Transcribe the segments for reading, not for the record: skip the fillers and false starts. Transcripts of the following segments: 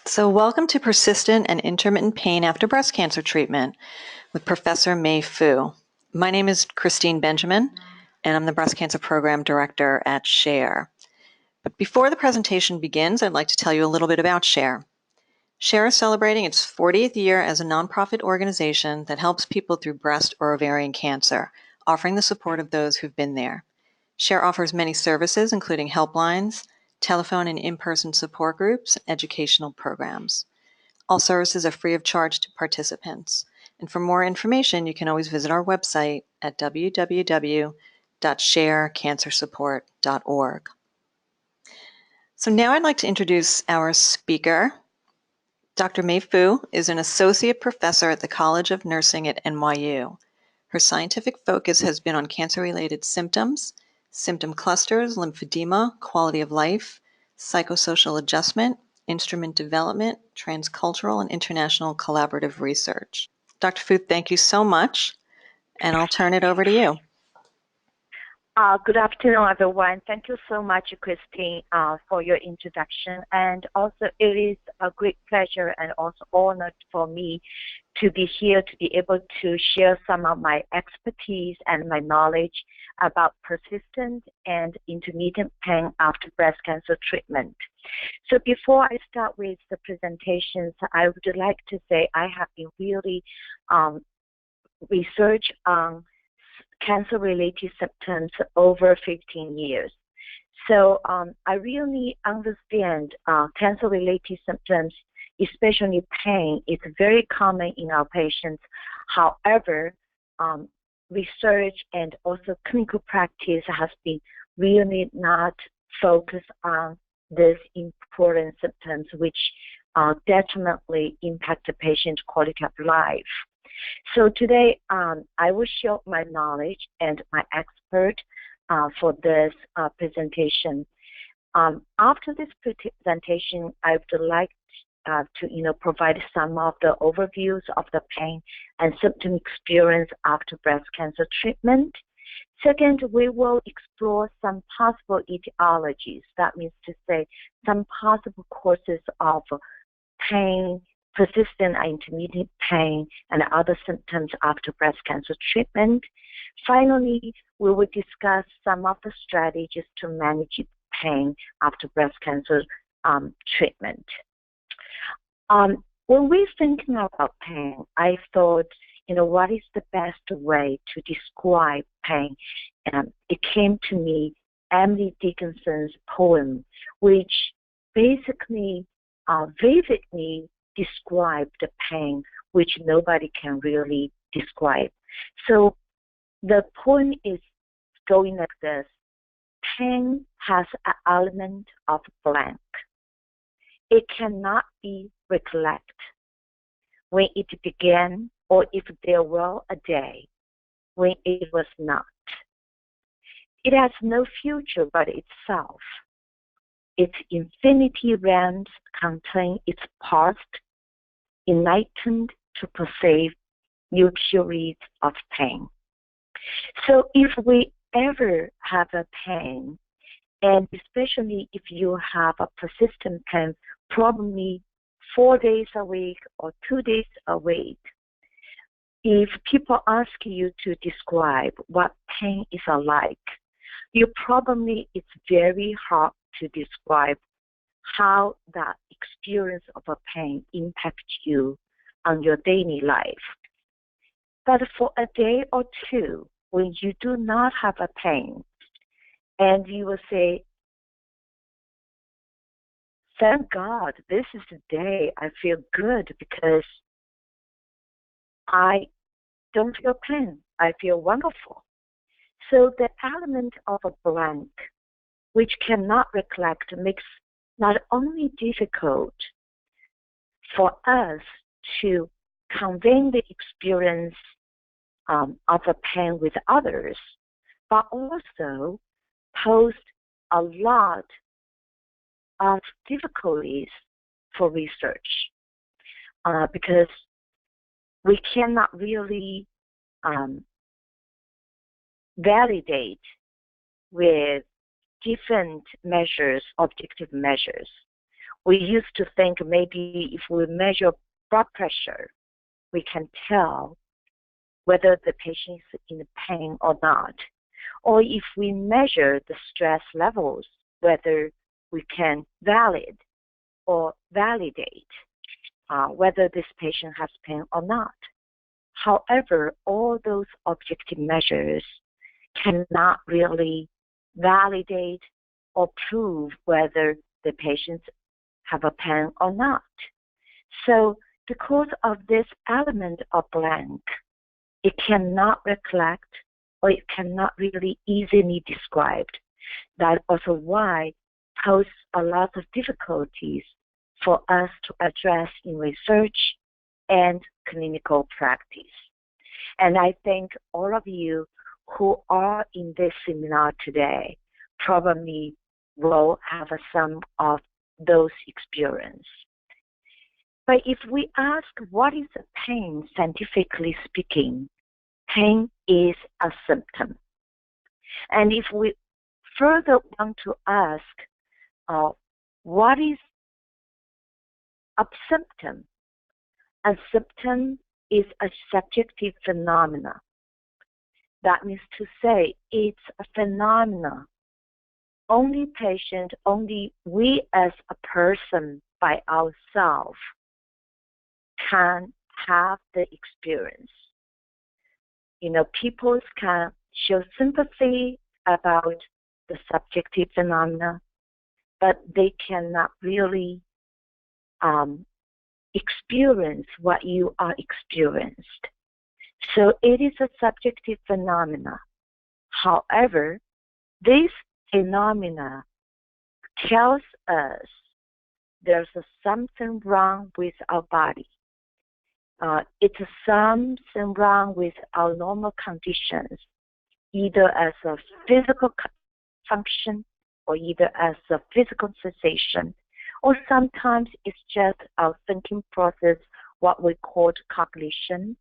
So welcome to Persistent and Intermittent Pain After Breast Cancer Treatment with Professor Mei Fu. My name is Christine Benjamin, and I'm the Breast Cancer Program Director at SHARE. But before the presentation begins, I'd like to tell you a little bit about SHARE. SHARE is celebrating its 40th year as a nonprofit organization that helps people through breast or ovarian cancer, offering the support of those who've been there. SHARE offers many services, including helplines, telephone and in-person support groups, and educational programs. All services are free of charge to participants. And for more information, you can always visit our website at www.sharecancersupport.org. So now I'd like to introduce our speaker. Dr. Mei Fu is an associate professor at the College of Nursing at NYU. Her scientific focus has been on cancer-related symptoms, symptom clusters, lymphedema, quality of life, psychosocial adjustment, instrument development, transcultural and international collaborative research. Dr. Fu, thank you so much, and I'll turn it over to you. Good afternoon, everyone. Thank you so much, Christine, for your introduction. And also, it is a great pleasure and also honor for me to be here to be able to share some of my expertise and my knowledge about persistent and intermittent pain after breast cancer treatment. So before I start with the presentations, I would like to say I have been really research on cancer-related symptoms over 15 years. So I really understand cancer-related symptoms, especially pain. It's very common in our patients. However, research and also clinical practice has been really not focused on these important symptoms, which detrimentally impact the patient's quality of life. So today, I will share my knowledge and my expert for this presentation. After this presentation, I would like to provide some of the overviews of the pain and symptom experience after breast cancer treatment. Second, we will explore some possible etiologies. That means to say some possible causes of pain, persistent and intermittent pain, and other symptoms after breast cancer treatment. Finally, we will discuss some of the strategies to manage pain after breast cancer treatment. When we're thinking about pain, I thought, what is the best way to describe pain? It came to me, Emily Dickinson's poem, which basically vividly describe the pain which nobody can really describe. So the poem is going like this: pain has an element of blank. It cannot be recollect when it began, or if there were a day when it was not. It has no future but itself. Its infinity realms contain its past, enlightened to perceive new periods of pain. So if we ever have a pain, and especially if you have a persistent pain, probably 4 days a week or 2 days a week, if people ask you to describe what pain is like, it's very hard to describe how that experience of a pain impacts you on your daily life. But for a day or two, when you do not have a pain, and you will say, thank God, this is the day I feel good because I don't feel pain. I feel wonderful. So the element of a blank, which cannot recollect, makes not only difficult for us to convey the experience of a pain with others, but also pose a lot of difficulties for research because we cannot really validate with different measures, objective measures. We used to think maybe if we measure blood pressure, we can tell whether the patient is in pain or not. Or if we measure the stress levels, whether we can validate whether this patient has pain or not. However, all those objective measures cannot really validate or prove whether the patients have a pain or not. So because of this element of blank, it cannot reflect or it cannot really easily described. That's also why poses a lot of difficulties for us to address in research and clinical practice. And I think all of you who are in this seminar today probably will have some of those experiences. But if we ask what is a pain, scientifically speaking, pain is a symptom. And if we further want to ask what is a symptom? A symptom is a subjective phenomena. That means to say it's a phenomena. Only patient, only we as a person by ourselves can have the experience. You know, people can show sympathy about the subjective phenomena, but they cannot really experience what you are experienced. So it is a subjective phenomena. However, this phenomena tells us there's something wrong with our body. It's something wrong with our normal conditions, either as a physical function or either as a physical sensation, or sometimes it's just our thinking process, what we call cognition,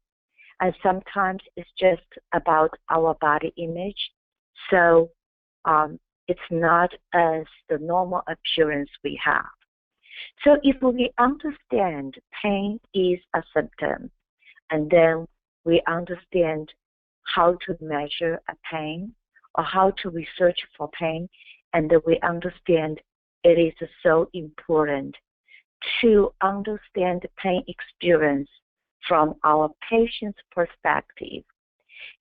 and sometimes it's just about our body image. So it's not as the normal appearance we have. So if we understand pain is a symptom, and then we understand how to measure a pain or how to research for pain, and then we understand it is so important to understand the pain experience from our patient's perspective,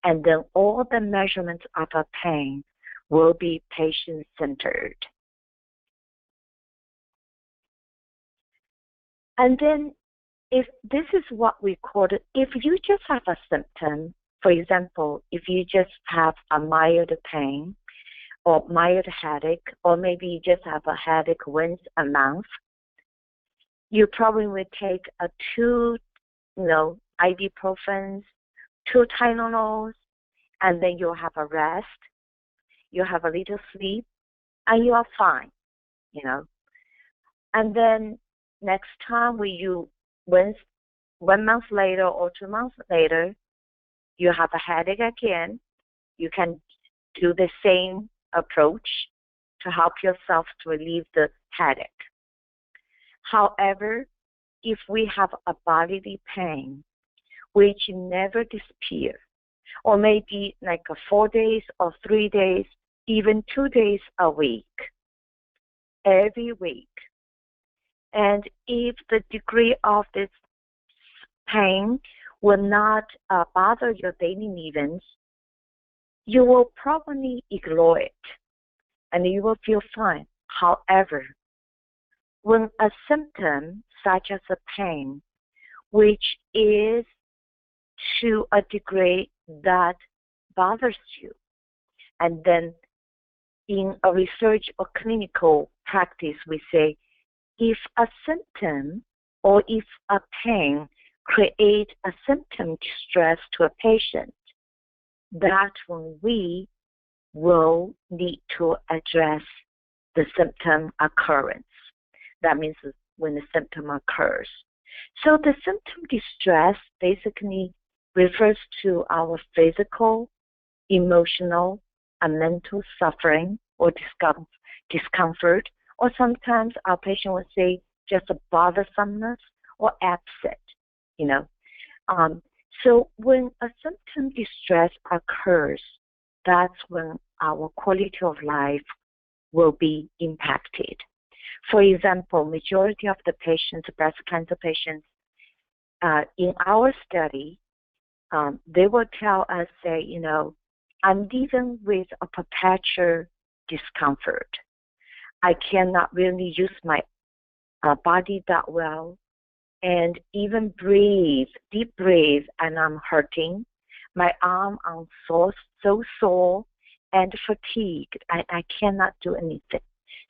and then all the measurements of a pain will be patient-centered. And then if this is what we call it, if you just have a symptom, for example, if you just have a mild pain or mild headache, or maybe you just have a headache once a month, you probably will take a 2 ibuprofens, 2 Tylenols, and then you'll have a rest, you'll have a little sleep, and you are fine, And then next time once 1 month later or 2 months later, you have a headache again, you can do the same approach to help yourself to relieve the headache. However, if we have a bodily pain which never disappears, or maybe like 4 days or 3 days, even 2 days a week, every week, and if the degree of this pain will not bother your daily living, you will probably ignore it and you will feel fine. However, when a symptom such as a pain, which is to a degree that bothers you, and then in a research or clinical practice we say, if a symptom or if a pain create a symptom distress to a patient, that's when we will need to address the symptom occurrence. That means when the symptom occurs. So the symptom distress basically refers to our physical, emotional, and mental suffering or discomfort, or sometimes our patient will say just a bothersomeness or upset, So when a symptom distress occurs, that's when our quality of life will be impacted. For example, majority of the patients, breast cancer patients, in our study, they will tell us, say, I'm dealing with a perpetual discomfort. I cannot really use my body that well, and even deep breathe, and I'm hurting. My arm I'm so sore and fatigued. I cannot do anything.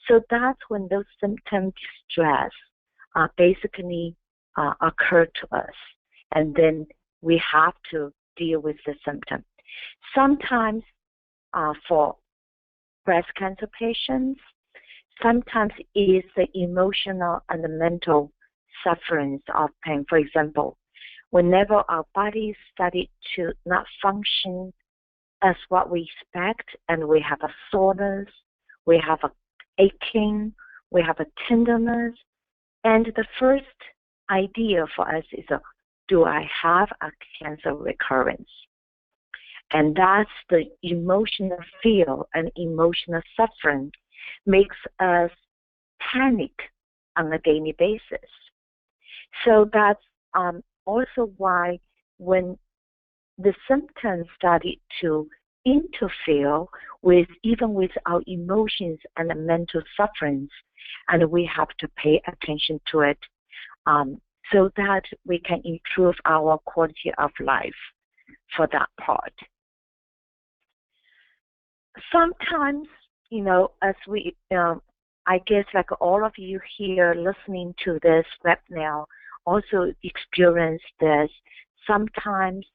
So that's when those symptom distress basically occur to us, and then we have to deal with the symptom. Sometimes for breast cancer patients, sometimes it is the emotional and the mental sufferance of pain. For example, whenever our bodies started to not function as what we expect, and we have a soreness, we have a aching, we have a tenderness, and the first idea for us is, do I have a cancer recurrence? And that's the emotional feel and emotional suffering makes us panic on a daily basis. So that's also why when the symptoms started to interfere with even with our emotions and the mental sufferings, and we have to pay attention to it so that we can improve our quality of life for that part. Sometimes, as we, I guess like all of you here listening to this web now also experience this. Sometimes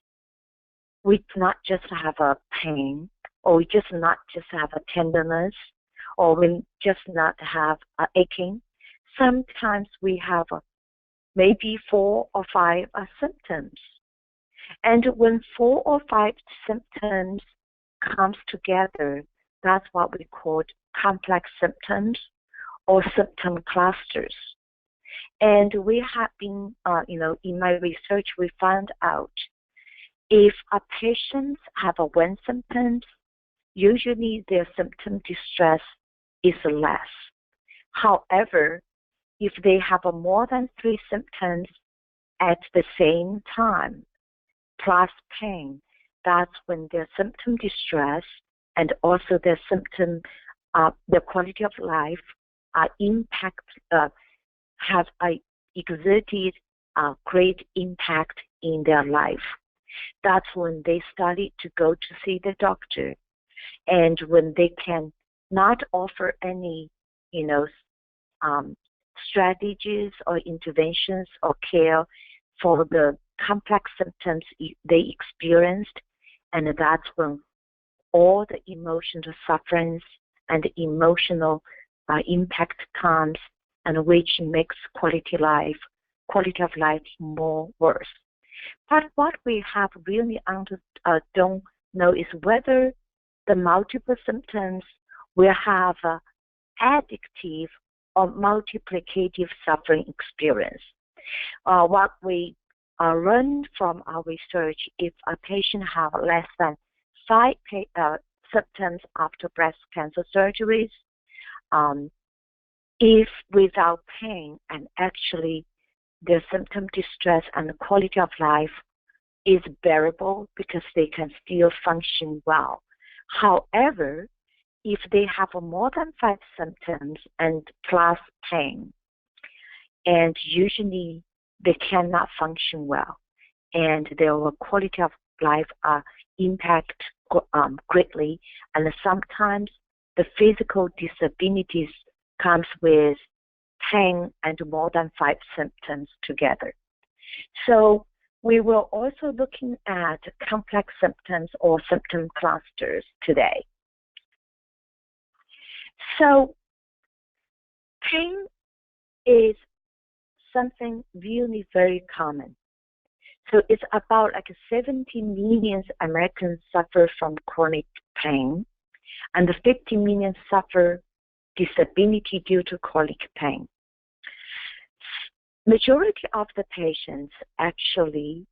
we not just have a pain, or we just not just have a tenderness, or we just not have a aching. Sometimes we have maybe 4 or 5 symptoms. And when 4 or 5 symptoms comes together, that's what we call complex symptoms or symptom clusters. And we have been, in my research, we found out if a patient have a 1 symptom, usually their symptom distress is less. However, if they have more than 3 symptoms at the same time, plus pain, that's when their symptom distress and also their symptom, the quality of life have exerted a great impact in their life. That's when they started to go to see the doctor, and when they can not offer any, strategies or interventions or care for the complex symptoms they experienced, and that's when all the emotional sufferings and emotional impact comes, and which makes quality of life more worse. But what we have really don't know is whether the multiple symptoms will have addictive or multiplicative suffering experience. What we learned from our research, if a patient have less than 5 symptoms after breast cancer surgeries, if without pain, and actually their symptom distress and the quality of life is bearable because they can still function well. However, if they have more than 5 symptoms and plus pain, and usually they cannot function well, and their quality of life are impact greatly, and sometimes the physical disabilities comes with pain and more than 5 symptoms together. So we will also looking at complex symptoms or symptom clusters today. So pain is something really very common. So it's about like 17 million Americans suffer from chronic pain, and 50 million suffer disability due to chronic pain. Majority of the patients actually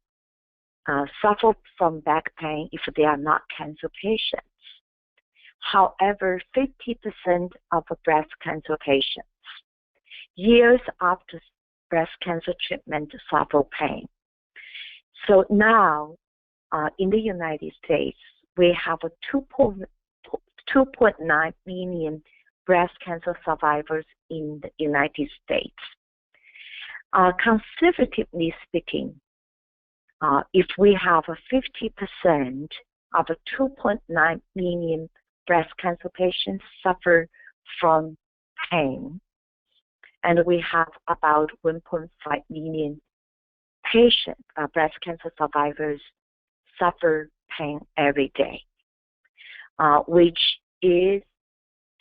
suffer from back pain if they are not cancer patients. However, 50% of breast cancer patients, years after breast cancer treatment, suffer pain. So now, in the United States, we have a 2.9 million breast cancer survivors in the United States. Conservatively speaking, if we have a 50% of a 2.9 million breast cancer patients suffer from pain, and we have about 1.5 million patients, breast cancer survivors, suffer pain every day, which is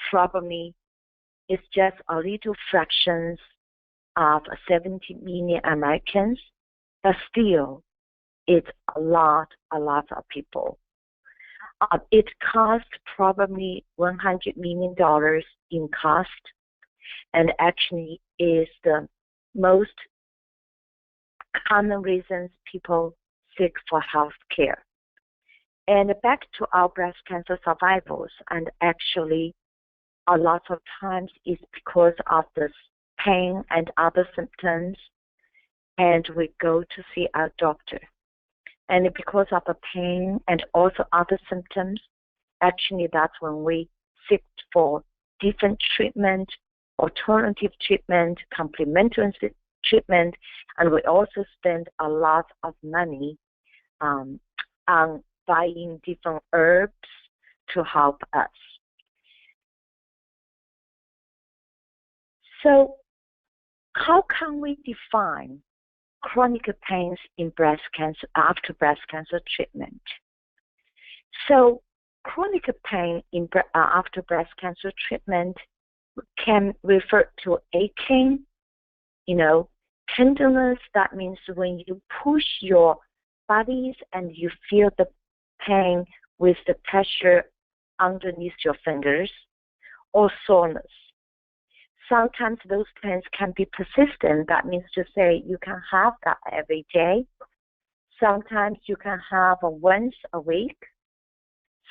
probably is just a little fractions of 70 million Americans, but still it's a lot of people. It costs probably $100 million in cost, and actually is the most common reasons people seek for health care. And back to our breast cancer survivors, and actually a lot of times it's because of this pain and other symptoms, and we go to see our doctor. And because of the pain and also other symptoms, actually that's when we seek for different treatment, alternative treatment, complementary treatment, and we also spend a lot of money on buying different herbs to help us. So how can we define chronic pains in breast cancer after breast cancer treatment? So chronic pain after breast cancer treatment can refer to aching, tenderness. That means when you push your bodies and you feel the pain with the pressure underneath your fingers, or soreness. Sometimes those pains can be persistent. That means to say you can have that every day. Sometimes you can have once a week.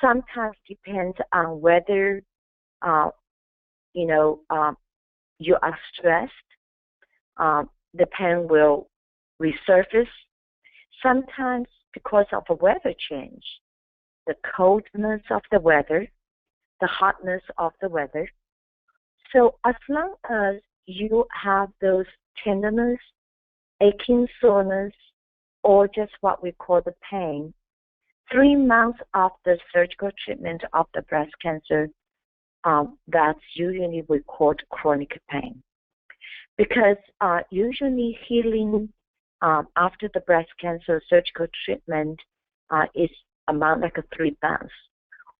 Sometimes depends on whether you are stressed. The pain will resurface. Sometimes because of a weather change, the coldness of the weather, the hotness of the weather. So as long as you have those tenderness, aching, soreness, or just what we call the pain, 3 months after surgical treatment of the breast cancer, that's usually we call chronic pain. Because usually healing after the breast cancer surgical treatment is about like 3 months.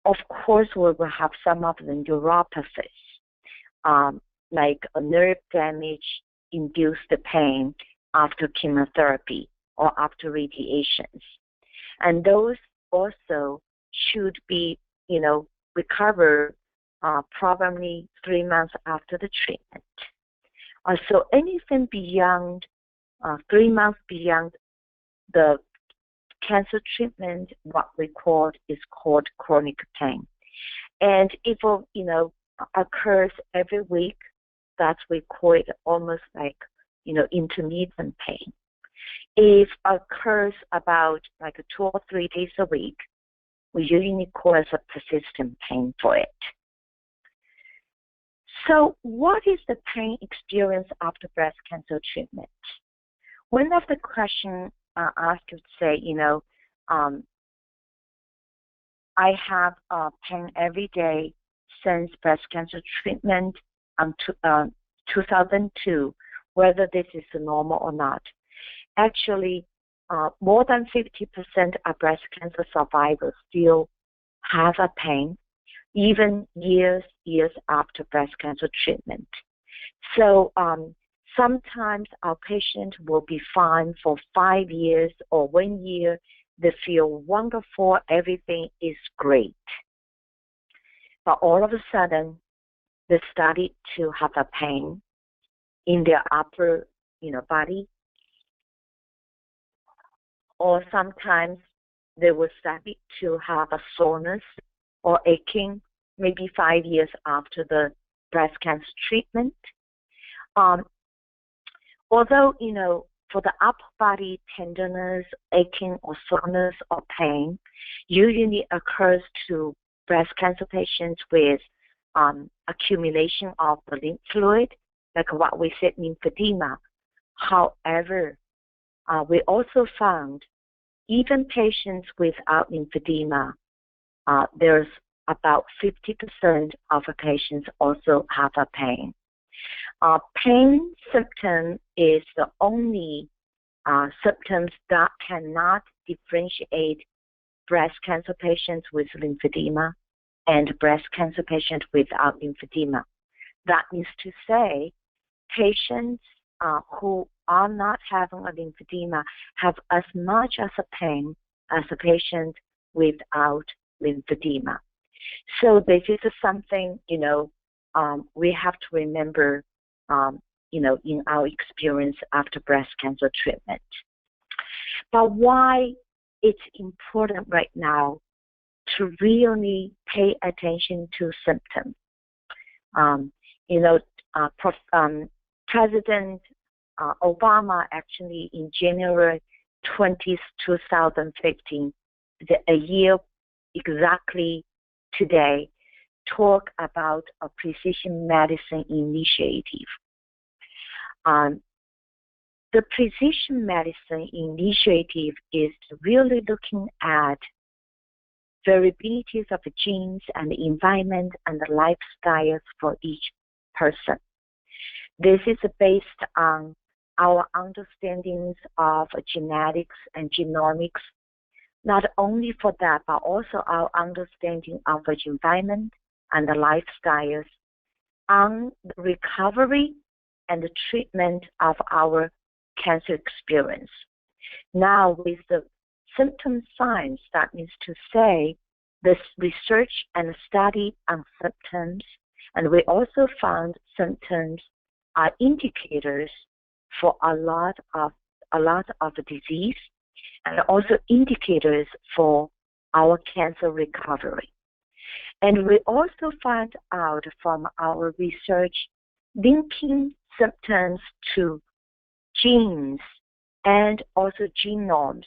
Of course, we will have some of the neuropathies, like a nerve damage induced the pain after chemotherapy or after radiations. And those also should be, recover probably 3 months after the treatment. So anything beyond 3 months beyond the cancer treatment, what we call is called chronic pain. And if occurs every week, that we call it almost like intermittent pain. If occurs about like 2 or 3 days a week, we usually call it a persistent pain for it. So what is the pain experience after breast cancer treatment? One of the questions asked would say, I have pain every day since breast cancer treatment in 2002, whether this is normal or not. Actually, more than 50% of breast cancer survivors still have a pain, even years after breast cancer treatment. So sometimes our patient will be fine for 5 years or 1 year. They feel wonderful, everything is great. But all of a sudden, they started to have a pain in their upper body, or sometimes they will start to have a soreness or aching maybe 5 years after the breast cancer treatment. Although, for the upper body tenderness, aching, or soreness or pain usually occurs to breast cancer patients with accumulation of the lymph fluid, like what we said, lymphedema. However, we also found even patients without lymphedema, there's about 50% of the patients also have a pain. Pain symptom is the only symptoms that cannot differentiate breast cancer patients with lymphedema and breast cancer patients without lymphedema. That means to say, patients who are not having a lymphedema have as much as a pain as a patient without lymphedema. So this is something, we have to remember, in our experience after breast cancer treatment. But why it's important right now to really pay attention to symptoms? President Obama actually in January 20, 2015, a year exactly today, talk about a precision medicine initiative. The precision medicine initiative is really looking at variabilities of the genes and the environment and the lifestyles for each person. This is based on our understandings of genetics and genomics, not only for that, but also our understanding of the environment and the lifestyles on the recovery and the treatment of our cancer experience. Now, with the symptom science, that means to say this research and study on symptoms, and we also found symptoms are indicators for a lot of the disease, and also indicators for our cancer recovery. And we also found out from our research linking symptoms to genes and also genomes,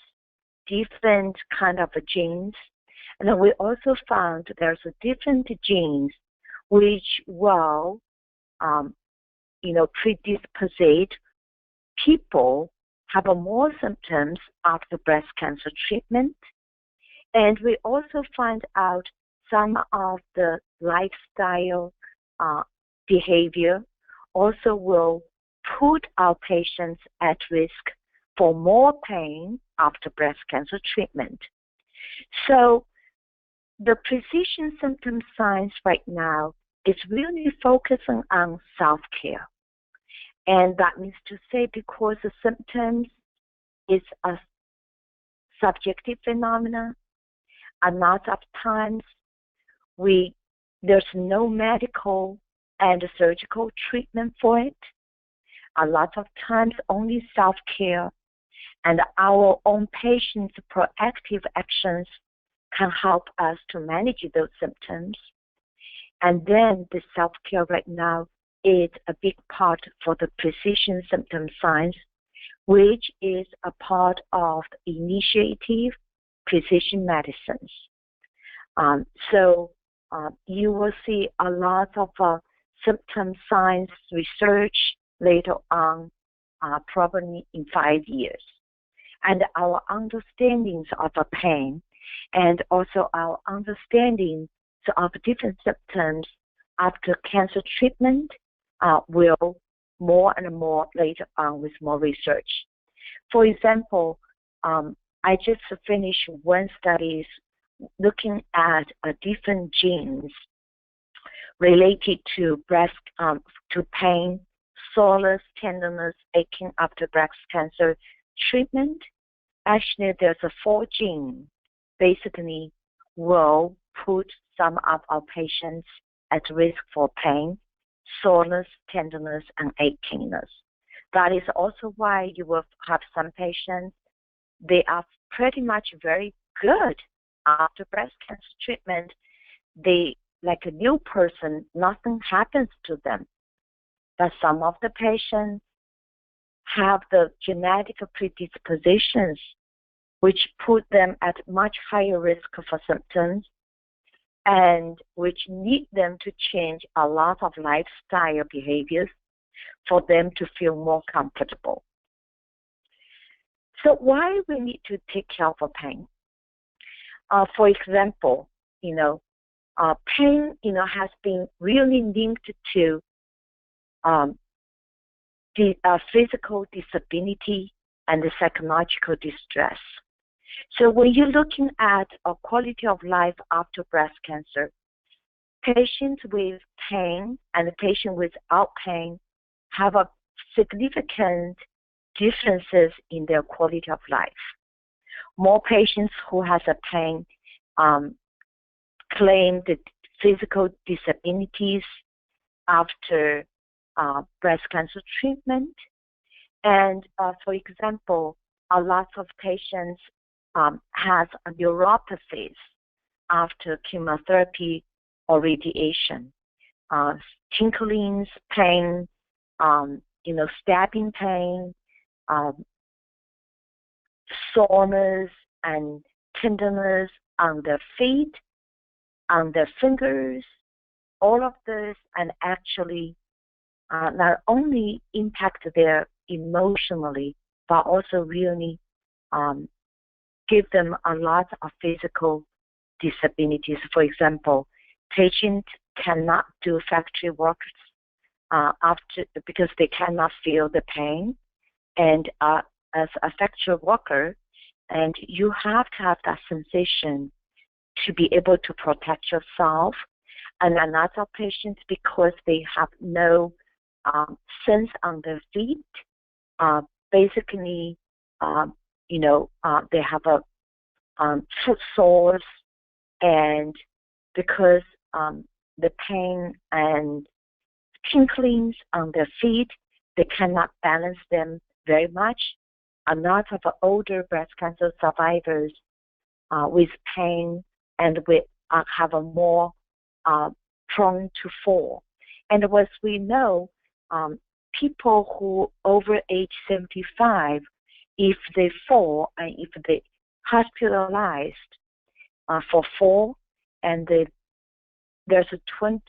different kind of genes. And then we also found there's a different genes which will, predispose people have more symptoms after breast cancer treatment. And we also find out some of the lifestyle behavior also will put our patients at risk for more pain after breast cancer treatment. So the precision symptom science right now is really focusing on self-care. And that means to say, because the symptoms is a subjective phenomena, a lot of times there's no medical and surgical treatment for it. A lot of times only self-care and our own patients' proactive actions can help us to manage those symptoms. And then the self-care right now is a big part for the precision symptom science, which is a part of the initiative precision medicines. So you will see a lot of symptom science research later on, probably in 5 years. And our understandings of the pain and also our understandings of different symptoms after cancer treatment will more and more later on with more research. For example, I just finished one study looking at different genes related to to pain, soreness, tenderness, aching after breast cancer treatment. Actually, there's 4 genes basically will put some of our patients at risk for pain, soreness, tenderness, and achiness. That is also why you will have some patients, they are pretty much very good after breast cancer treatment. They, like a new person, nothing happens to them. But some of the patients have the genetic predispositions which put them at much higher risk for symptoms and which need them to change a lot of lifestyle behaviors for them to feel more comfortable. So why we need to take care of pain? For example, pain, has been really linked to the physical disability and the psychological distress. So when you're looking at a quality of life after breast cancer, patients with pain and patients without pain have a significant differences in their quality of life. More patients who has a pain claim the physical disabilities after breast cancer treatment. And for example, a lot of patients has a neuropathies after chemotherapy or radiation, tinglings, pain, stabbing pain, soreness and tenderness on their feet, on their fingers, all of this, and actually not only impact their emotionally, but also really give them a lot of physical disabilities. For example, patients cannot do factory work because they cannot feel the pain. And as a factory worker, and you have to have that sensation to be able to protect yourself. And another patient, because they have no sense on their feet, basically, they have a foot sores, and because the pain and tinglings on their feet, they cannot balance them very much. A lot of older breast cancer survivors with pain and with have a more prone to fall. And as we know, people who over age 75, if they fall and if they hospitalized for fall, and there's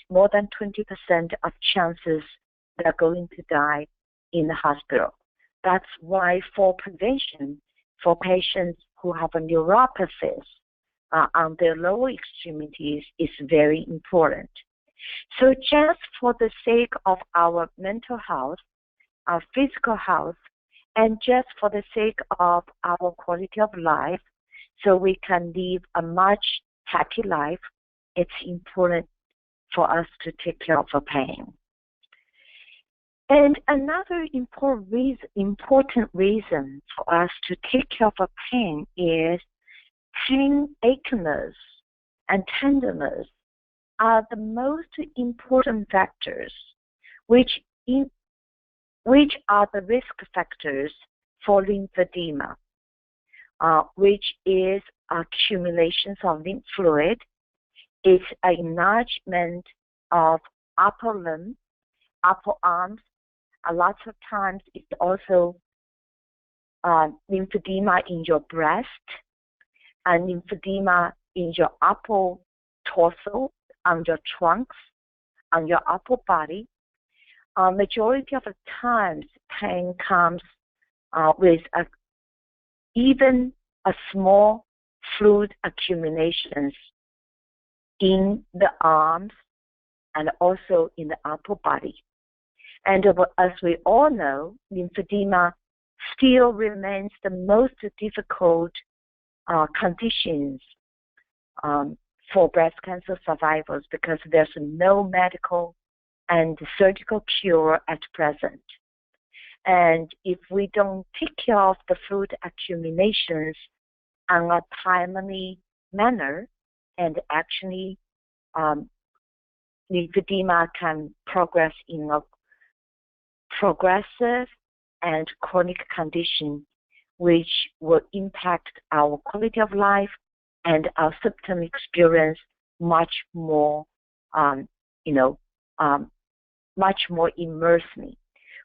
more than 20% of chances they're going to die in the hospital. That's why fall prevention for patients who have a neuropathy on their lower extremities is very important. So just for the sake of our mental health, our physical health, and just for the sake of our quality of life, so we can live a much happy life, it's important for us to take care of our pain. And another important reason for us to take care of our pain is pain, achiness, and tenderness are the most important factors which are the risk factors for lymphedema, which is accumulations of lymph fluid. It's an enlargement of upper limb, upper arms. A lot of times it's also lymphedema in your breast and lymphedema in your upper torso, on your trunks, on your upper body. Majority of the times, pain comes with even a small fluid accumulations in the arms and also in the upper body. And as we all know, lymphedema still remains the most difficult conditions for breast cancer survivors because there's no medical and surgical cure at present. And if we don't take care of the fluid accumulations in a timely manner, and actually lymphedema can progress in a progressive and chronic condition, which will impact our quality of life and our symptom experience much more, much more immersively.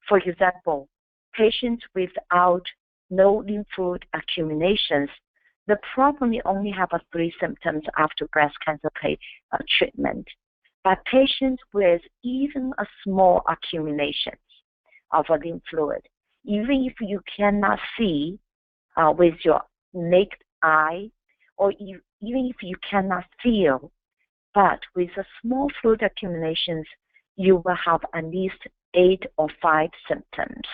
For example, patients without no lymph node accumulations, they probably only have 3 symptoms after breast cancer treatment. But patients with even a small accumulation of a lymph fluid, even if you cannot see with your naked eye, or even if you cannot feel, but with a small fluid accumulations, you will have at least 8 or 5 symptoms.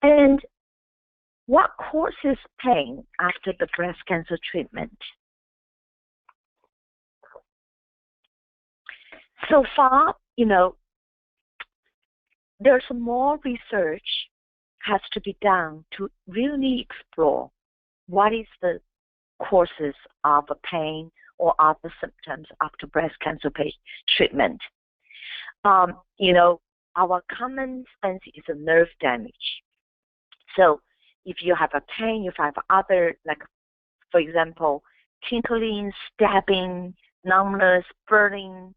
And what causes pain after the breast cancer treatment? So far, there's more research has to be done to really explore what is the causes of pain or other symptoms after breast cancer treatment. Our common sense is a nerve damage. So if you have a pain, if you have other, like, for example, tingling, stabbing, numbness, burning,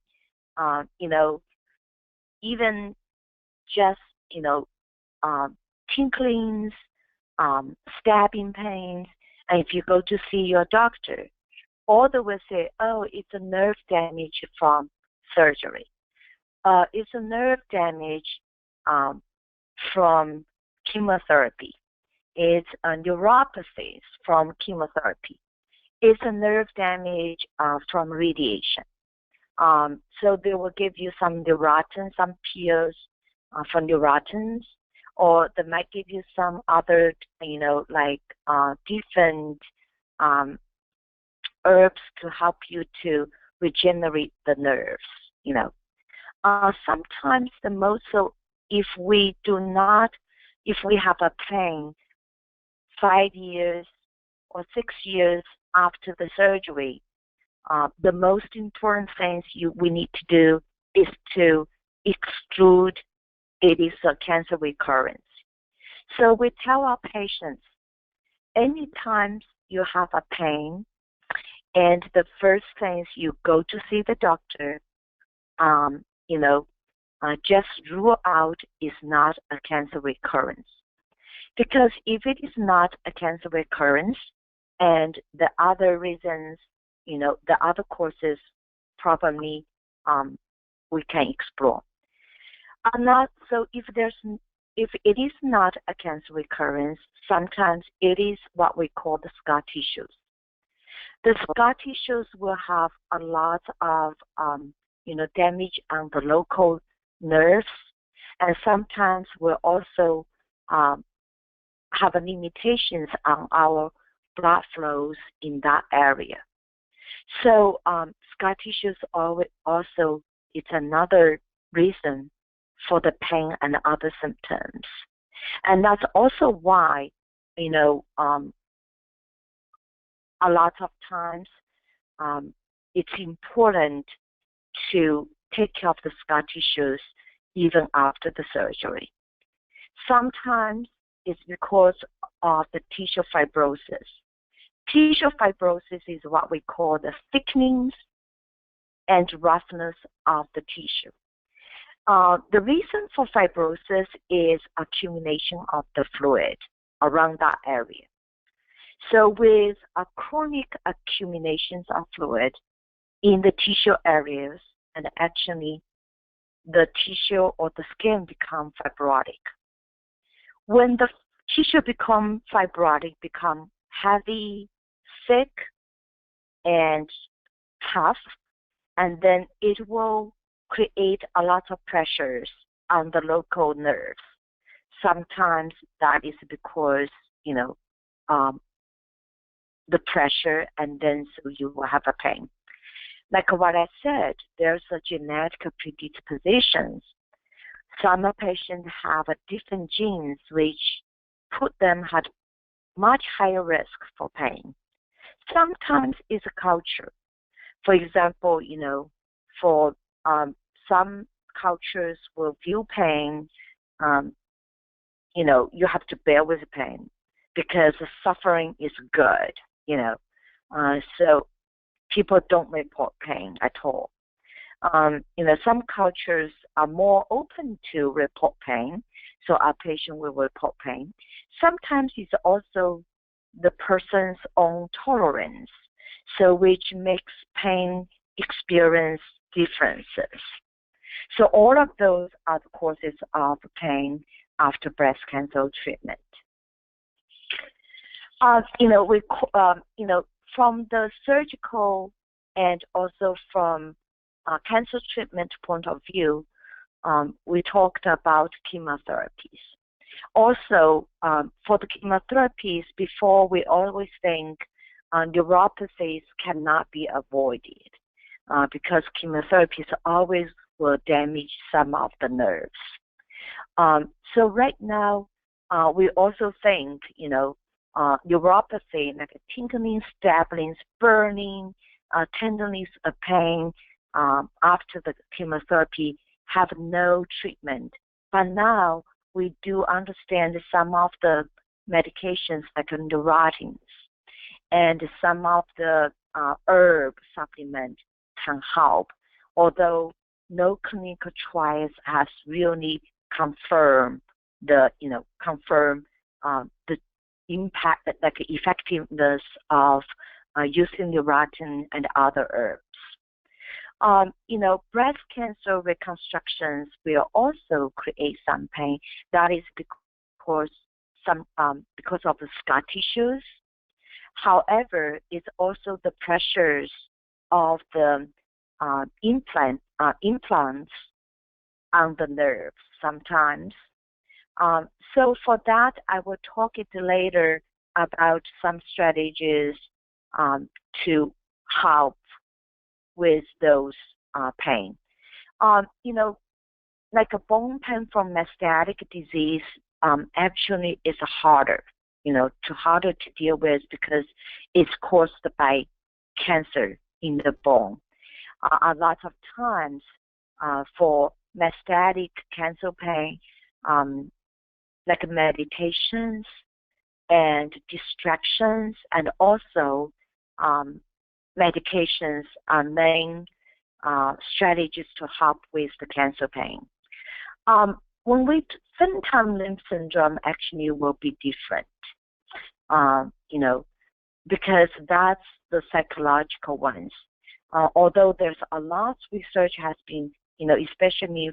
even just, tinklings, stabbing pains, and if you go to see your doctor, all they will say, oh, it's a nerve damage from surgery. It's a nerve damage from chemotherapy. It's a neuropathy from chemotherapy. It's a nerve damage from radiation. So they will give you some Neurontin, some pills for Neurotins, or they might give you some other, different herbs to help you to regenerate the nerves, Sometimes so if we have a pain 5 years or 6 years after the surgery, the most important things we need to do is to exclude it is a cancer recurrence. So we tell our patients, anytime you have a pain, and the first thing is you go to see the doctor, just rule out is not a cancer recurrence. Because if it is not a cancer recurrence, and the other reasons, the other causes probably we can explore. So if it is not a cancer recurrence, sometimes it is what we call the scar tissues. The scar tissues will have a lot of damage on the local nerves, and sometimes will also have limitations on our blood flows in that area. So scar tissues also, it's another reason for the pain and other symptoms. And that's also why, a lot of times it's important to take care of the scar tissues even after the surgery. Sometimes it's because of the tissue fibrosis. Tissue fibrosis is what we call the thickenings and roughness of the tissue. The reason for fibrosis is accumulation of the fluid around that area. So with a chronic accumulations of fluid in the tissue areas, and actually the tissue or the skin become fibrotic. When the tissue become fibrotic, become heavy, thick, and tough, and then it will create a lot of pressures on the local nerves. Sometimes that is because, the pressure, and then so you will have a pain. Like what I said, there's a genetic predispositions. Some patients have a different genes which put them at much higher risk for pain. Sometimes it's a culture. For example, for some cultures will view pain you have to bear with the pain because the suffering is good, so people don't report pain at all. Some cultures are more open to report pain, so our patient will report pain. Sometimes it's also the person's own tolerance, so which makes pain experience differences. So all of those are the causes of pain after breast cancer treatment. From the surgical and also from cancer treatment point of view, we talked about chemotherapies. Also, for the chemotherapies, before we always think neuropathies cannot be avoided because chemotherapies always will damage some of the nerves. So right now, we also think, neuropathy, like tingling, stabbing, burning, tenderness, pain after the chemotherapy have no treatment. But now we do understand some of the medications like neurotics and some of the herb supplements can help, although no clinical trials has really confirmed the impact, like effectiveness of using neurotin and other herbs. Breast cancer reconstructions will also create some pain. That is because of the scar tissues. However, it's also the pressures of the implants on the nerves sometimes. So for that, I will talk it later about some strategies to help with those pain. Like a bone pain from metastatic disease actually is harder, harder to deal with because it's caused by cancer in the bone. A lot of times for metastatic cancer pain, like meditations and distractions and also medications are main strategies to help with the cancer pain. When we symptom lymph syndrome actually will be different, because that's the psychological ones. Although there's a lot of research has been, especially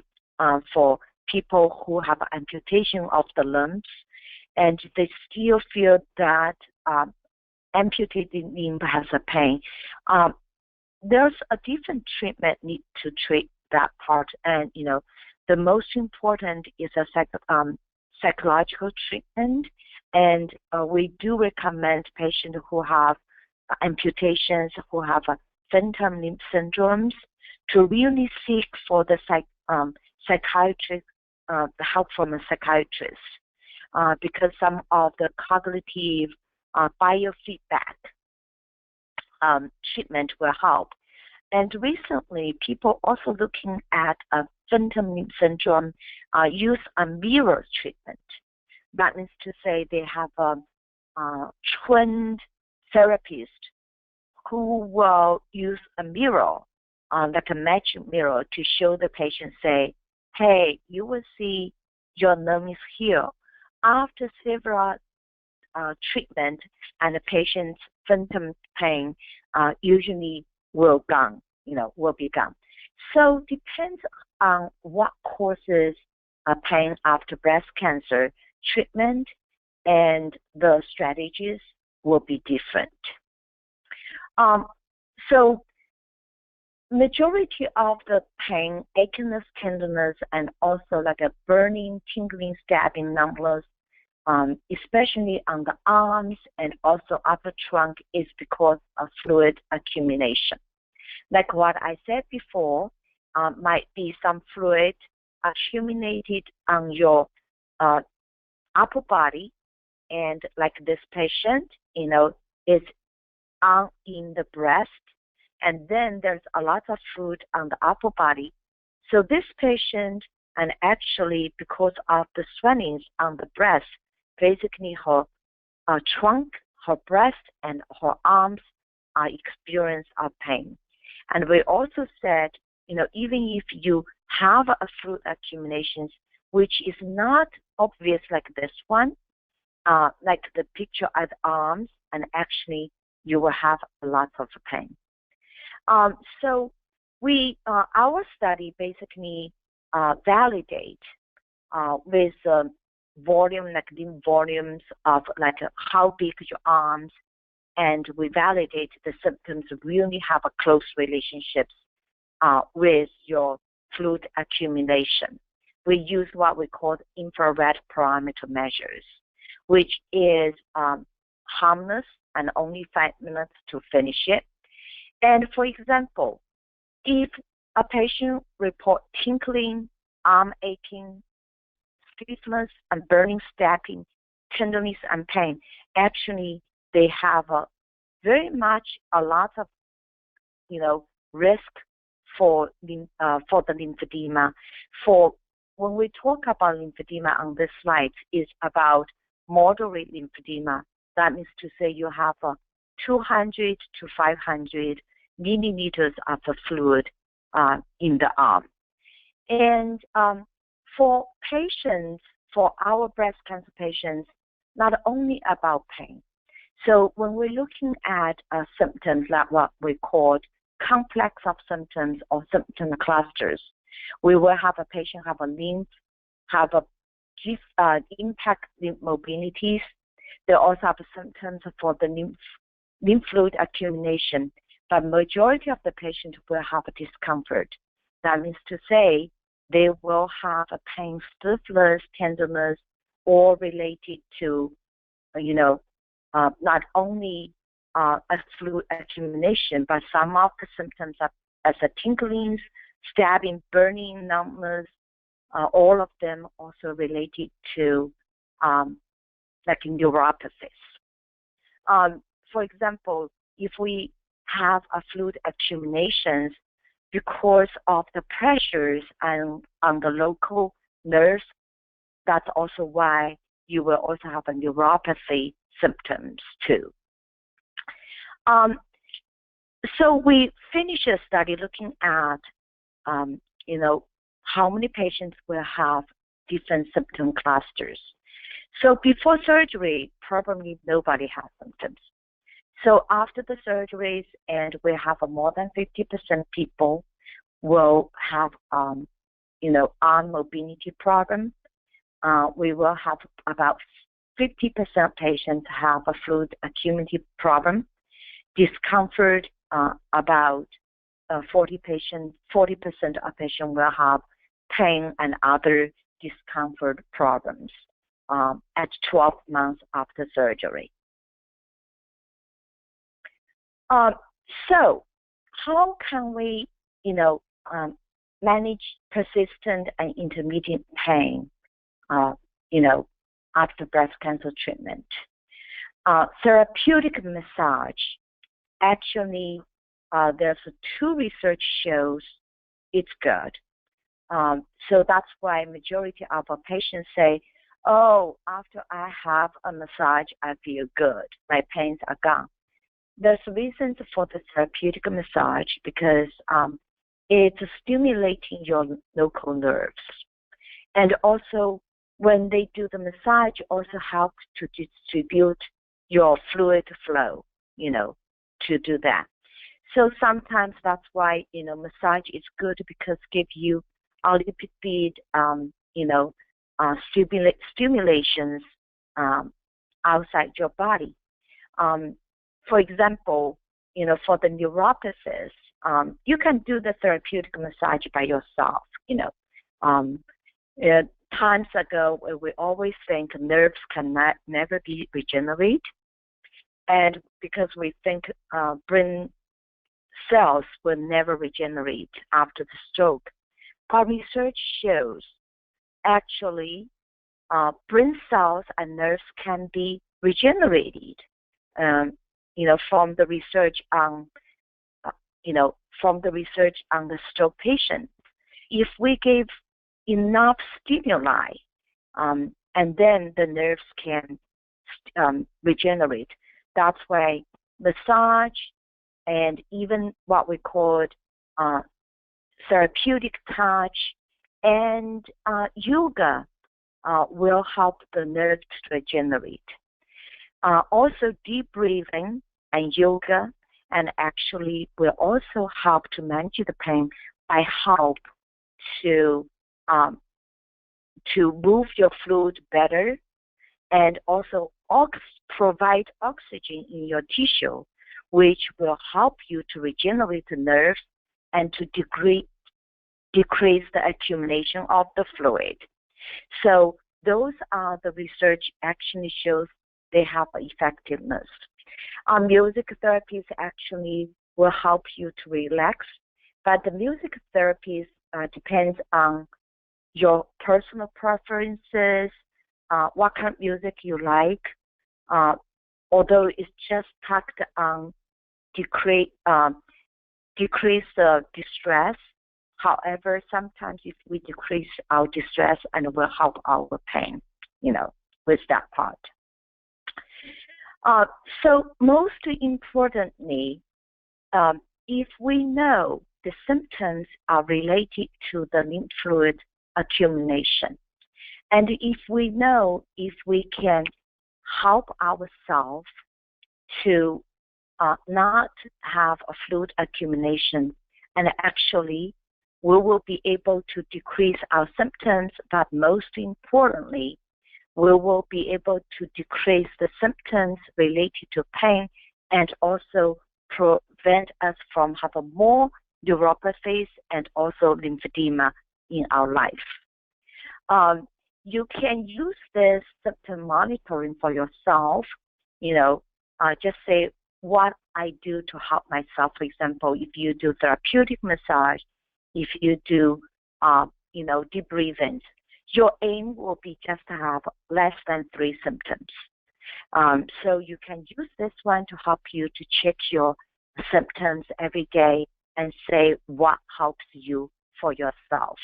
for people who have amputation of the limbs, and they still feel that amputated limb has a pain. There's a different treatment need to treat that part, and the most important is a psychological treatment, and we do recommend patients who have amputations, who have symptom lymph syndromes, to really seek for the psychiatric help from a psychiatrist, because some of the cognitive biofeedback treatment will help. And recently, people also looking at a symptom lymph syndrome use a mirror treatment. That means to say they have a trained therapist who will use a mirror, like a matching mirror, to show the patient, say, hey, you will see your nerve is here. After several treatment, and the patient's symptom pain usually will be gone. So depends on what causes pain after breast cancer, treatment and the strategies will be different. So majority of the pain, achiness, tenderness, and also like a burning, tingling, stabbing, numbness, especially on the arms and also upper trunk, is because of fluid accumulation. Like what I said before, might be some fluid accumulated on your upper body, and like this patient, is in the breast, and then there's a lot of fluid on the upper body. So this patient and actually because of the swellings on the breast, basically her trunk, her breast, and her arms experience of pain. And we also said, even if you have a fluid accumulations, which is not obvious like this one, like the picture of the arms, and actually you will have a lot of pain. So our study basically validate with volume, like lymph volumes of like how big your arms, and we validate the symptoms really have a close relationships with your fluid accumulation. We use what we call infrared Perometer measures, which is harmless and only 5 minutes to finish it. And for example, if a patient report tingling, arm aching, stiffness and burning, stabbing, tenderness and pain, actually they have very much a lot of risk for the lymphedema. For when we talk about lymphedema on this slide, is about moderate lymphedema. That means to say you have 200 to 500 milliliters of the fluid in the arm. And for patients, for our breast cancer patients, not only about pain. So when we're looking at symptoms like what we call complex of symptoms or symptom clusters, we will have a patient have a lymph, have a impact lymph mobilities. They also have symptoms for the lymph fluid accumulation, but majority of the patients will have a discomfort. That means to say they will have a pain, stiffness, tenderness, or related to, not only a fluid accumulation, but some of the symptoms as a tingling, stabbing, burning, numbness, all of them also related to like neuropathies. For example, if we have a fluid accumulations because of the pressures on the local nerves, that's also why you will also have a neuropathy symptoms too. So we finished a study looking at, how many patients will have different symptom clusters. So before surgery, probably nobody has symptoms. So after the surgeries, and we have more than 50% people will have, arm mobility problem. We will have about 50% patients have a fluid accumulative problem, discomfort. About 40% of patients will have pain and other discomfort problems at 12 months after surgery. So how can we, manage persistent and intermittent pain, after breast cancer treatment? Therapeutic massage, actually, there's 2 research shows it's good. So that's why majority of our patients say, oh, after I have a massage, I feel good. My pains are gone. There's reasons for the therapeutic massage because it's stimulating your local nerves. And also, when they do the massage, also helps to distribute your fluid flow, to do that. So sometimes that's why, massage is good because give you a little bit, stimulations outside your body. For example, for the neuropathies, you can do the therapeutic massage by yourself. Times ago, we always think nerves cannot never be regenerated, and because we think brain cells will never regenerate after the stroke. But research shows actually brain cells and nerves can be regenerated. From the research on, from the research on the stroke patient, if we give enough stimuli, and then the nerves can regenerate. That's why massage and even what we call therapeutic touch and yoga will help the nerves to regenerate. Also, deep breathing and yoga and actually will also help to manage the pain by help to move your fluid better and also provide oxygen in your tissue, which will help you to regenerate the nerves and to decrease the accumulation of the fluid. So those are the research actually shows they have effectiveness. Music therapies actually will help you to relax, but the music therapies depends on your personal preferences, what kind of music you like, although it's just packed on decrease the distress. However, sometimes if we decrease our distress and it will help our pain, with that part. So most importantly, if we know the symptoms are related to the lymph fluid accumulation, and if we know if we can help ourselves to not have a fluid accumulation, and actually we will be able to decrease our symptoms, but most importantly, we will be able to decrease the symptoms related to pain and also prevent us from having more neuropathies and also lymphedema in our life. You can use this symptom monitoring for yourself, just say what I do to help myself. For example, if you do therapeutic massage, if you do, deep breathing, your aim will be just to have less than 3 symptoms. So you can use this one to help you to check your symptoms every day and say what helps you for yourself.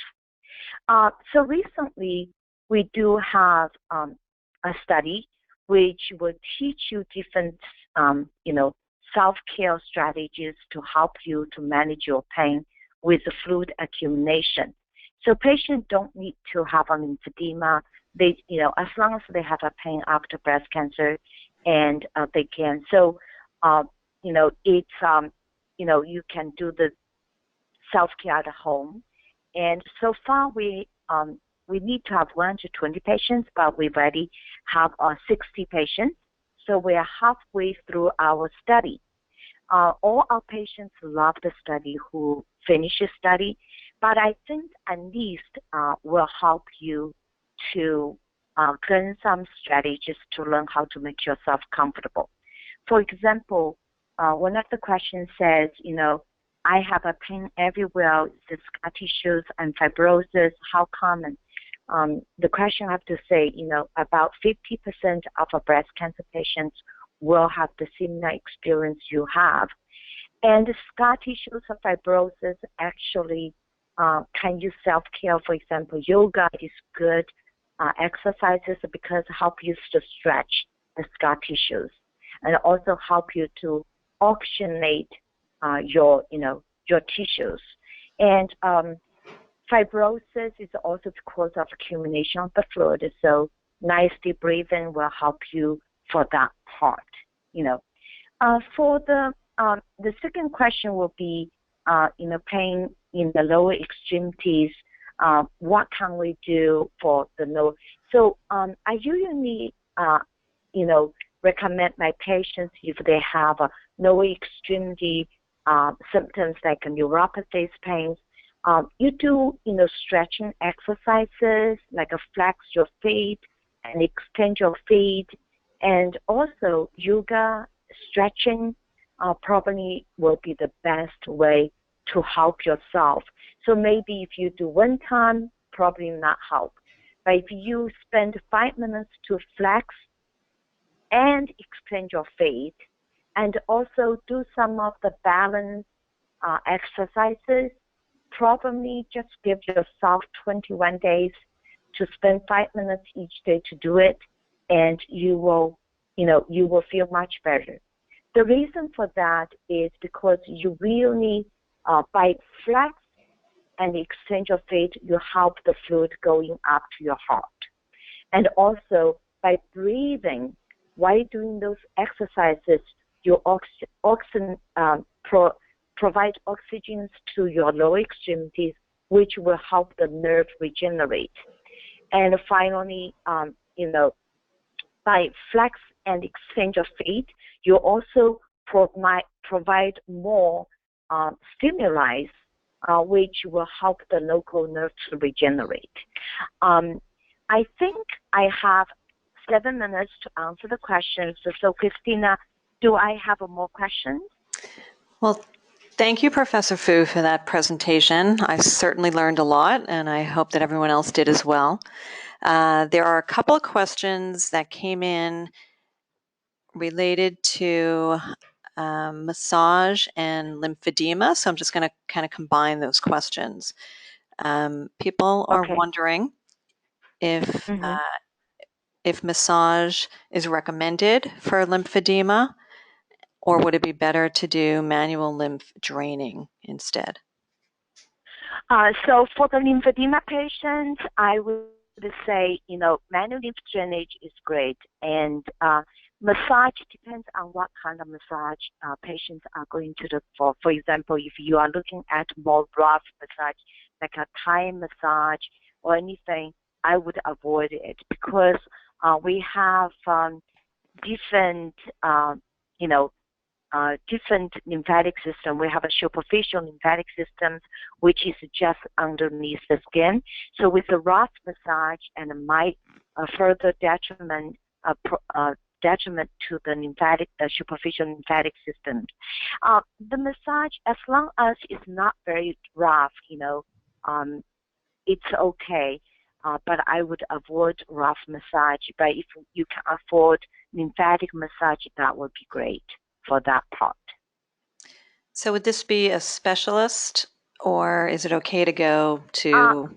So recently, we do have a study which will teach you different, self-care strategies to help you to manage your pain with the fluid accumulation. So patients don't need to have an lymphedema. They, as long as they have a pain after breast cancer, and they can. So, it's, you can do the self-care at home. And so far, we need to have 1 to 20 patients, but we already have 60 patients. So we are halfway through our study. All our patients love the study who finish the study, but I think at least will help you to learn some strategies to learn how to make yourself comfortable. For example, one of the questions says, I have a pain everywhere, the scar tissues and fibrosis, how common? The question I have to say, about 50% of our breast cancer patients will have the similar experience you have. And the scar tissues and fibrosis actually can use self-care. For example, yoga is good exercises because help you to stretch the scar tissues and also help you to oxygenate your tissues. And fibrosis is also because of accumulation of the fluid. So nice deep breathing will help you for that part. For the second question will be, pain in the lower extremities. What can we do for the lower? So I usually, recommend my patients if they have lower extremity symptoms like neuropathies, pains. You do, stretching exercises like flex your feet and extend your feet, and also yoga, stretching probably will be the best way to help yourself. So maybe if you do one time, probably not help. But if you spend 5 minutes to flex and extend your feet, and also do some of the balance exercises, probably just give yourself 21 days to spend 5 minutes each day to do it, and you will feel much better. The reason for that is because you really, by flex and the exchange of fluid, you help the fluid going up to your heart. And also, by breathing, while doing those exercises, you provide oxygen to your lower extremities, which will help the nerve regenerate. And finally, by flex and exchange of fluid, you also provide more stimuli, which will help the local nerve to regenerate. I think I have 7 minutes to answer the questions. So, Christina, do I have more questions? Well, thank you, Professor Fu, for that presentation. I certainly learned a lot, and I hope that everyone else did as well. There are a couple of questions that came in related to massage and lymphedema, so I'm just going to kind of combine those questions. People are wondering if massage is recommended for lymphedema, or would it be better to do manual lymph draining instead? So for the lymphedema patients, I would say, manual lymph drainage is great, and massage depends on what kind of massage patients are going to look for. For example, if you are looking at more rough massage, like a Thai massage or anything, I would avoid it because we have different, different lymphatic system. We have a superficial lymphatic system, which is just underneath the skin. So with the rough massage and might further detriment to the superficial lymphatic system. The massage, as long as it's not very rough, it's okay. But I would avoid rough massage. But if you can afford lymphatic massage, that would be great for that part. So would this be a specialist, or is it okay to go to?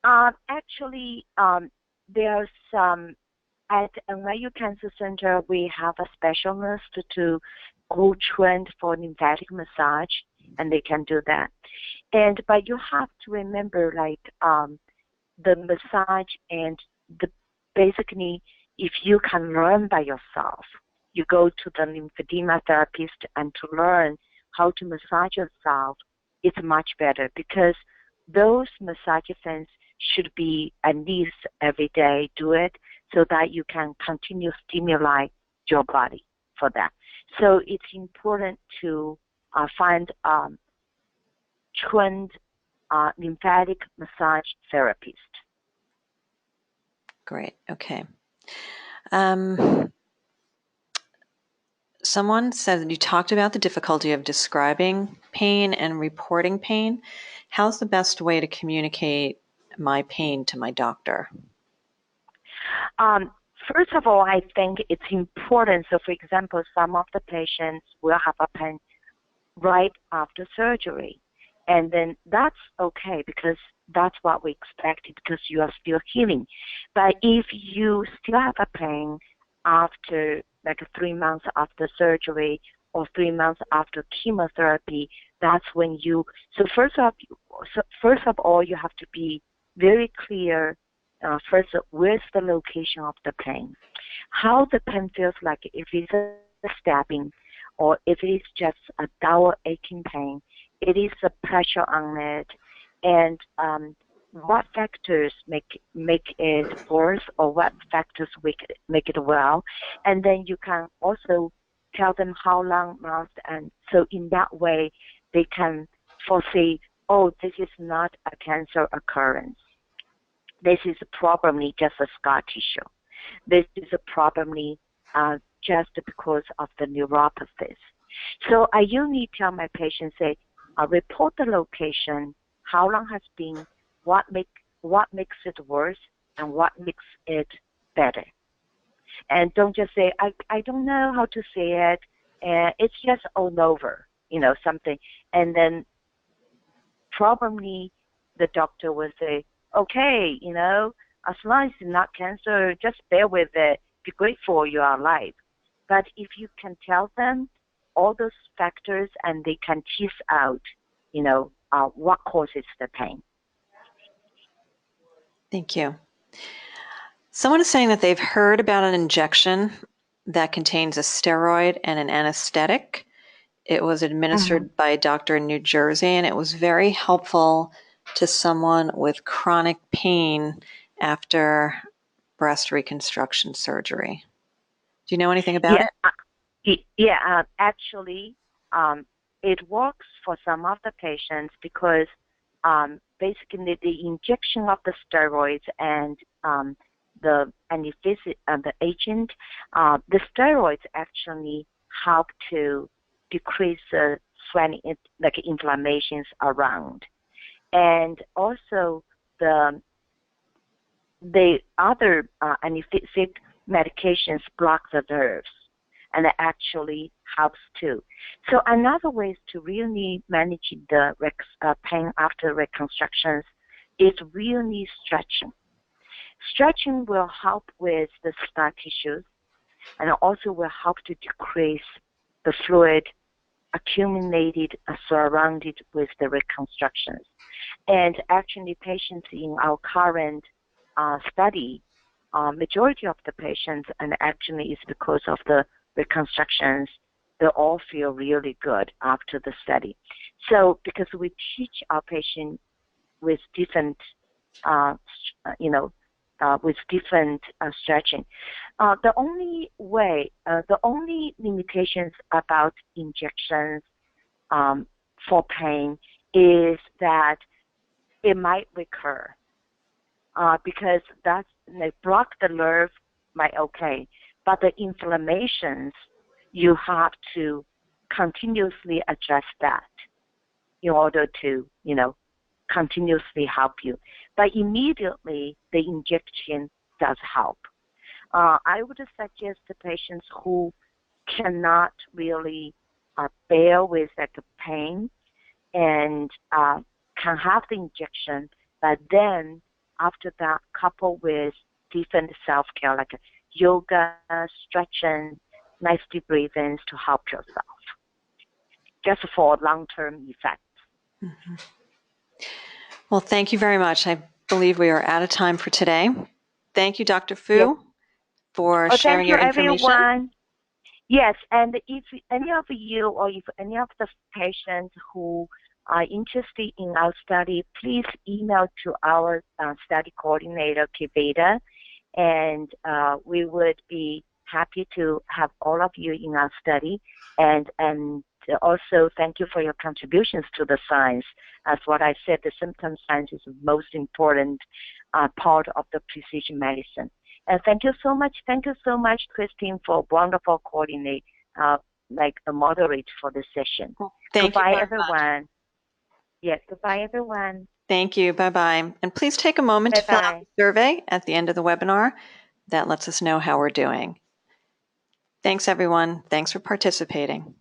Actually, there's at NYU Cancer Center, we have a specialist to go trained for lymphatic massage, and they can do that. But you have to remember, the massage and basically, if you can learn by yourself, you go to the lymphedema therapist and to learn how to massage yourself, it's much better because those massage things should be at least every day do it so that you can continue stimulate your body for that. So it's important to find trained lymphatic massage therapist. Great. Okay. Someone said that you talked about the difficulty of describing pain and reporting pain. How's the best way to communicate my pain to my doctor? First of all, I think it's important. So, for example, some of the patients will have a pain right after surgery. And then that's okay because that's what we expected because you are still healing. But if you still have a pain after 3 months after surgery or 3 months after chemotherapy, that's when so first of all, you have to be very clear first, where's the location of the pain? How the pain feels like, if it's a stabbing or if it is just a dull aching pain, it is a pressure on it, and what factors make it worse or what factors make it well, and then you can also tell them how long months, and so in that way they can foresee, oh, this is not a cancer occurrence. This is probably just a scar tissue. This is probably just because of the neuropathies. So I usually tell my patients, say, report the location, how long has been, what makes it worse, and what makes it better. And don't just say, I don't know how to say it, it's just all over, something. And then probably the doctor will say, okay, as long as it's not cancer, just bear with it, be grateful you are alive. But if you can tell them all those factors and they can tease out, what causes the pain. Thank you. Someone is saying that they've heard about an injection that contains a steroid and an anesthetic. It was administered by a doctor in New Jersey, and it was very helpful to someone with chronic pain after breast reconstruction surgery. Do you know anything about it? Actually, it works for some of the patients because basically the injection of the steroids and the agent, the steroids actually help to decrease the swelling, like inflammations around, and also the other anesthetic medications block the nerves, and it actually helps too. So another way to really manage the pain after reconstructions is really stretching. Stretching will help with the scar tissues, and it also will help to decrease the fluid accumulated surrounded with the reconstructions. And actually, patients in our current study, majority of the patients, and actually it's because of the reconstructions, they all feel really good after the study. So because we teach our patients with different, stretching. The only limitations about injections for pain is that it might recur because they block the nerve, okay, but the inflammations, you have to continuously adjust that in order to, continuously help you. But immediately, the injection does help. I would suggest to patients who cannot really bear with the pain and can have the injection, but then after that, coupled with different self-care like yoga, stretching, nice deep breathings to help yourself, just for long-term effects. Mm-hmm. Well, thank you very much. I believe we are out of time for today. Thank you, Dr. Fu, for sharing your information. Thank you, everyone. Yes, and if any of you or if any of the patients who are interested in our study, please email to our study coordinator, Kiveda, and we would be happy to have all of you in our study. And also, thank you for your contributions to the science. As what I said, the symptom science is the most important part of the precision medicine. And thank you so much, Christine, for wonderful coordinate, like the moderate for this session. Goodbye, everyone. Yes, goodbye, everyone. Thank you. Bye-bye. And please take a moment to fill out the survey at the end of the webinar. That lets us know how we're doing. Thanks, everyone. Thanks for participating.